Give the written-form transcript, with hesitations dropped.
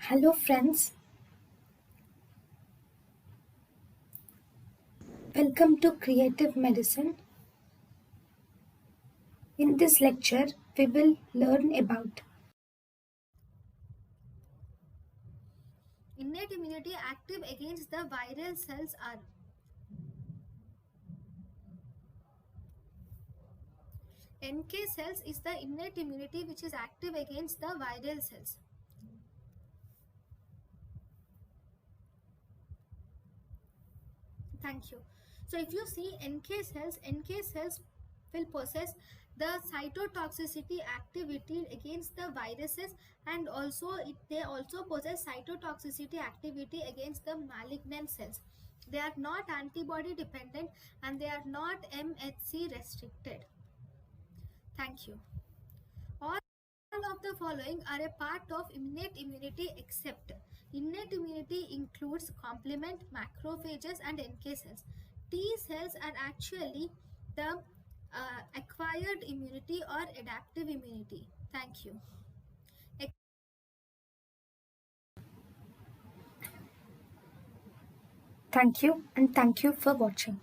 Hello, friends. Welcome to Creative Medicine. In this lecture, we will learn about Innate immunity active against the viral cells are NK cells is the innate immunity which is active against the viral cells. Thank you. So if you see NK cells will possess the cytotoxicity activity against the viruses, and they also possess cytotoxicity activity against the malignant cells. They are not antibody dependent and they are not MHC restricted. Thank you. All of the following are a part of innate immunity except innate immunity includes complement, macrophages, and NK cells. T cells are actually the acquired immunity or adaptive immunity. Thank you. thank you and thank you for watching.